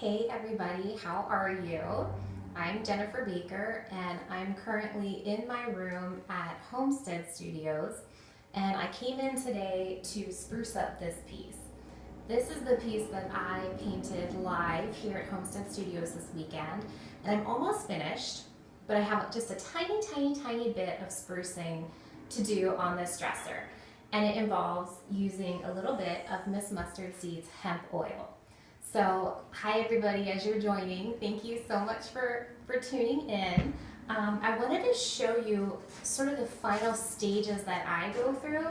Hey everybody, how are you? I'm Jennifer Baker and I'm currently in my room at Homestead Studios, and I came in today to spruce up this piece. This is the piece that I painted live here at Homestead Studios this weekend, and I'm almost finished, but I have just a tiny bit of sprucing to do on this dresser, and it involves using a little bit of Miss Mustard Seed's hemp oil. So, hi everybody as you're joining. Thank you so much for tuning in. I wanted to show you sort of the final stages that I go through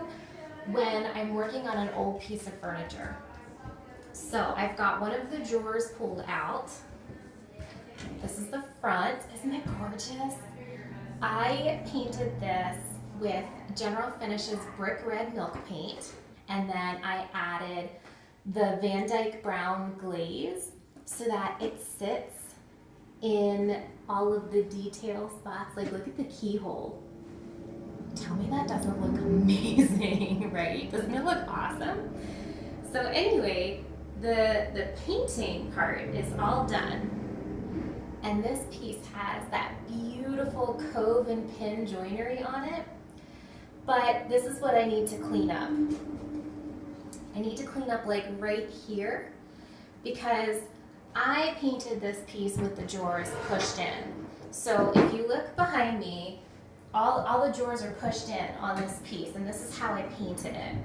when I'm working on an old piece of furniture. So, I've got one of the drawers pulled out. This is the front. Isn't it gorgeous? I painted this with General Finishes Brick Red Milk Paint, and then I added the Van Dyke Brown glaze so that it sits in all of the detail spots. Like, look at the keyhole. Tell me that doesn't look amazing, right? Doesn't it look awesome? So anyway, the painting part is all done. And this piece has that beautiful cove and pin joinery on it. But this is what I need to clean up. I need to clean up like right here because I painted this piece with the drawers pushed in. So if you look behind me, all the drawers are pushed in on this piece, and this is how I painted it.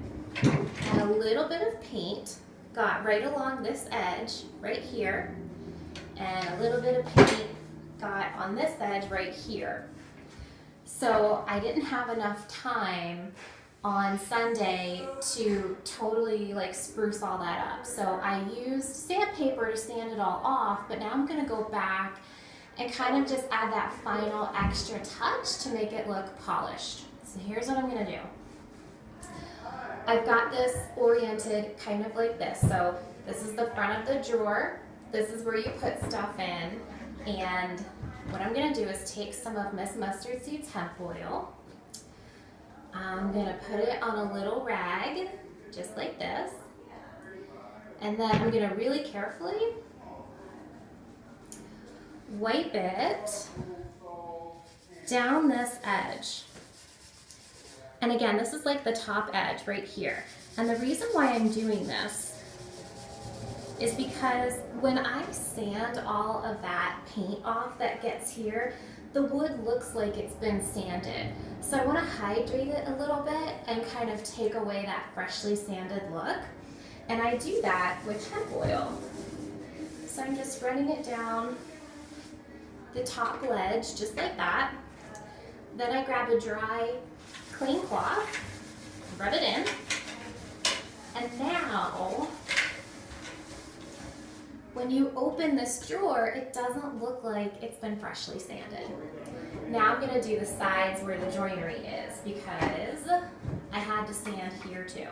And a little bit of paint got right along this edge right here, and a little bit of paint got on this edge right here. So I didn't have enough time on Sunday to totally like spruce all that up. So I used sandpaper to sand it all off, but now I'm gonna go back and kind of just add that final extra touch to make it look polished. So here's what I'm gonna do. I've got this oriented kind of like this. So this is the front of the drawer. This is where you put stuff in. And what I'm gonna do is take some of Miss Mustard Seed's hemp oil. I'm gonna put it on a little rag, just like this. And then I'm gonna really carefully wipe it down this edge. And again, this is like the top edge right here. And the reason why I'm doing this is because when I sand all of that paint off that gets here, the wood looks like it's been sanded. So I want to hydrate it a little bit and kind of take away that freshly sanded look. And I do that with hemp oil. So I'm just running it down the top ledge, just like that. Then I grab a dry, clean cloth, rub it in, and now, when you open this drawer, it doesn't look like it's been freshly sanded. Now I'm gonna do the sides where the joinery is because I had to sand here too.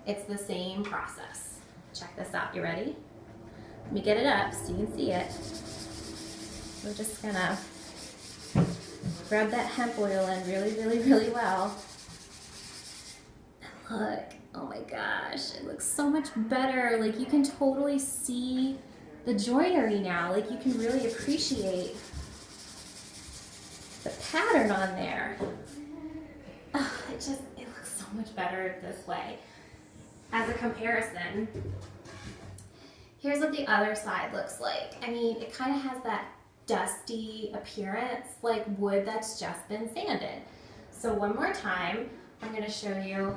It's the same process. Check this out, you ready? Let me get it up so you can see it. We're just gonna rub that hemp oil in really well. And look. Oh my gosh, it looks so much better. Like, you can totally see the joinery now. Like, you can really appreciate the pattern on there. Oh, it looks so much better this way. As a comparison, here's what the other side looks like. I mean, it kind of has that dusty appearance, like wood that's just been sanded. So one more time, I'm gonna show you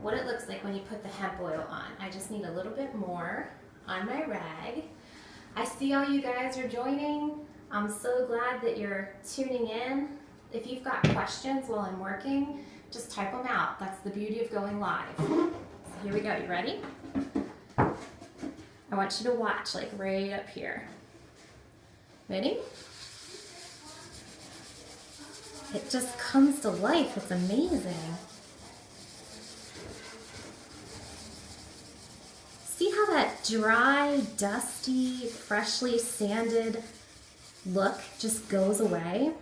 what it looks like when you put the hemp oil on. I just need a little bit more on my rag. I see all you guys are joining. I'm so glad that you're tuning in. If you've got questions while I'm working, just type them out. That's the beauty of going live. So here we go, you ready? I want you to watch, like right up here. Ready? It just comes to life, it's amazing. See how that dry, dusty, freshly sanded look just goes away?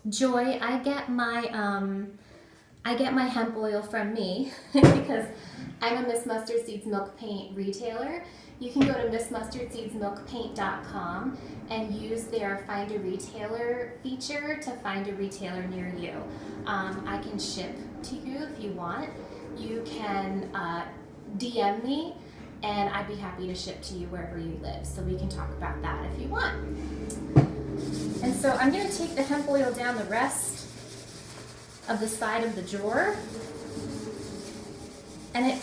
Joy, I get my I get my hemp oil from me because I'm a Miss Mustard Seeds Milk Paint retailer. You can go to missmustardseedsmilkpaint.com and use their Find a Retailer feature to find a retailer near you. I can ship to you if you want. You can DM me and I'd be happy to ship to you wherever you live. So we can talk about that if you want. And so I'm going to take the hemp oil down the rest of the side of the drawer. And it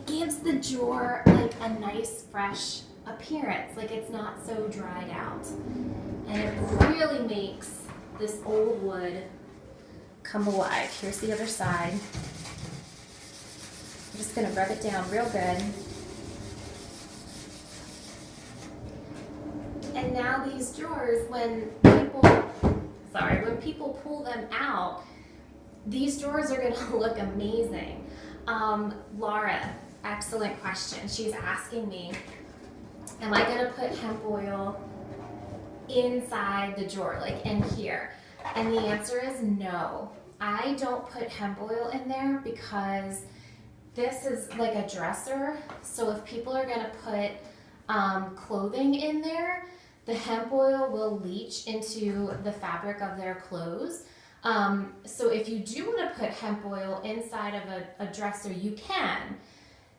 gives the drawer like a nice fresh appearance, like it's not so dried out. And it really makes this old wood come alive. Here's the other side. I'm just gonna rub it down real good. And now these drawers, when people pull them out, these drawers are gonna look amazing. Laura, excellent question. She's asking me, am I gonna put hemp oil inside the drawer, like in here? And the answer is no. I don't put hemp oil in there because this is like a dresser. So if people are gonna put clothing in there, the hemp oil will leach into the fabric of their clothes. So if you do want to put hemp oil inside of a dresser, you can.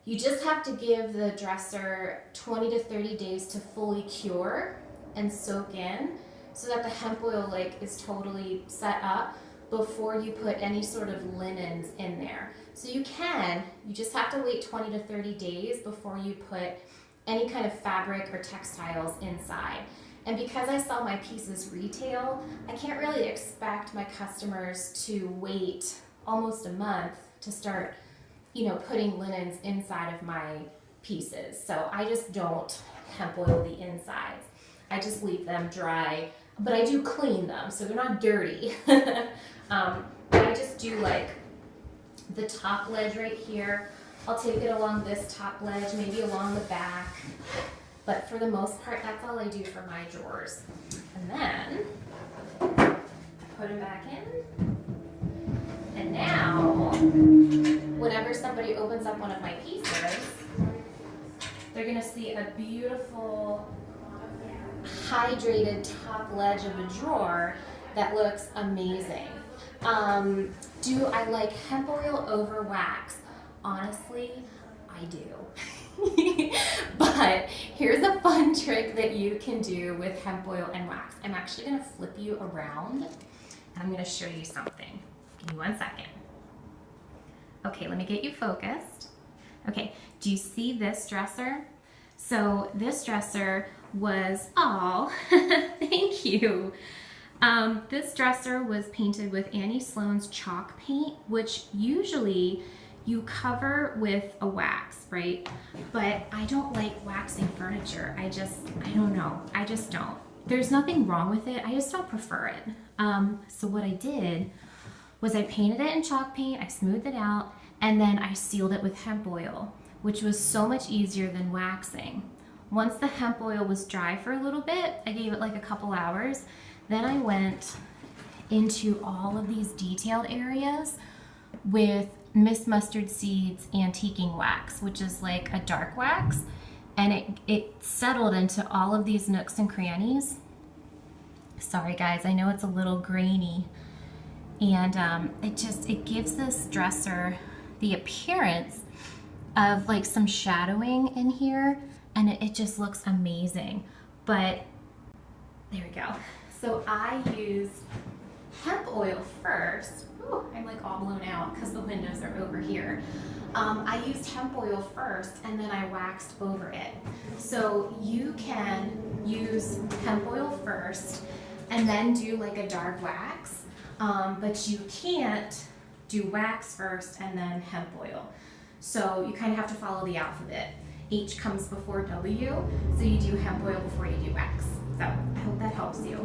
You just have to give the dresser 20 to 30 days to fully cure and soak in so that the hemp oil is totally set up before you put any sort of linens in there. So you just have to wait 20 to 30 days before you put any kind of fabric or textiles inside. And because I sell my pieces retail, I can't really expect my customers to wait almost a month to start, putting linens inside of my pieces. So I just don't hemp oil the insides. I just leave them dry, but I do clean them so they're not dirty. But I just do the top ledge right here. I'll take it along this top ledge, maybe along the back. But for the most part, that's all I do for my drawers. And then, put them back in. And now, whenever somebody opens up one of my pieces, they're gonna see a beautiful, hydrated top ledge of a drawer that looks amazing. Do I like hemp oil over wax? Honestly, I do. But here's a fun trick that you can do with hemp oil and wax. I'm actually going to flip you around and I'm going to show you something. Give me 1 second. Okay, let me get you focused. Okay, do you see this dresser? So this dresser was thank you. This dresser was painted with Annie Sloan's chalk paint, which usually you cover with a wax, right? But I don't like waxing furniture. I don't know. I just don't. There's nothing wrong with it. I just don't prefer it. So what I did was I painted it in chalk paint, I smoothed it out, and then I sealed it with hemp oil, which was so much easier than waxing. Once the hemp oil was dry for a little bit, I gave it a couple hours, then I went into all of these detailed areas with Miss Mustard Seeds Antiquing Wax, which is like a dark wax, and it settled into all of these nooks and crannies. Sorry guys, I know it's a little grainy, and it gives this dresser the appearance of some shadowing in here, and it just looks amazing. But there we go. So I use hemp oil first. Ooh, I'm all blown out because the windows are over here. I used hemp oil first and then I waxed over it. So you can use hemp oil first and then do a dark wax, but you can't do wax first and then hemp oil. So you kind of have to follow the alphabet. H comes before W, so you do hemp oil before you do wax. So I hope that helps you.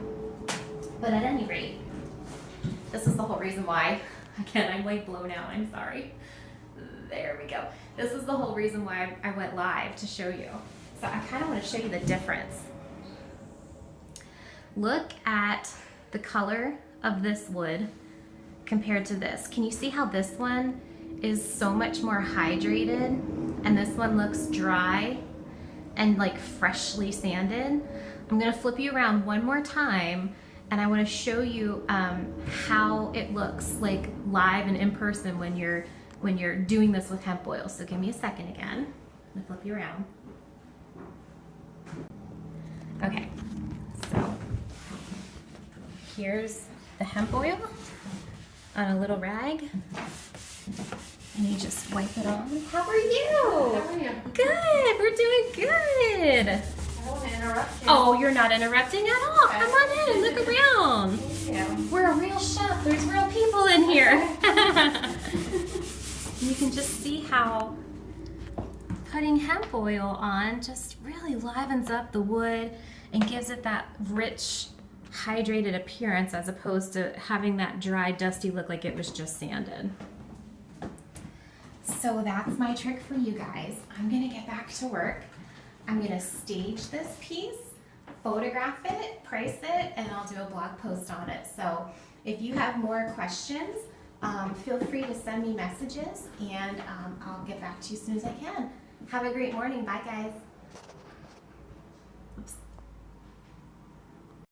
But at any rate, this is the whole reason why, again, I'm blown out, I'm sorry. There we go. This is the whole reason why I went live, to show you. So I kind of want to show you the difference. Look at the color of this wood compared to this. Can you see how this one is so much more hydrated and this one looks dry and like freshly sanded? I'm gonna flip you around one more time and I wanna show you how it looks like live and in person when you're doing this with hemp oil. So give me a second again. I'm gonna flip you around. Okay, so here's the hemp oil on a little rag. And you just wipe it on. How are you? How are you? Good, we're doing good. I don't want to interrupt you. Oh, you're not interrupting at all. Okay. Come on in, look around. Yeah. We're a real shop, there's real people in here. You can just see how putting hemp oil on just really livens up the wood and gives it that rich, hydrated appearance as opposed to having that dry, dusty look like it was just sanded. So that's my trick for you guys. I'm gonna get back to work. I'm gonna stage this piece, photograph it, price it, and I'll do a blog post on it. So if you have more questions, feel free to send me messages and I'll get back to you as soon as I can. Have a great morning. Bye, guys.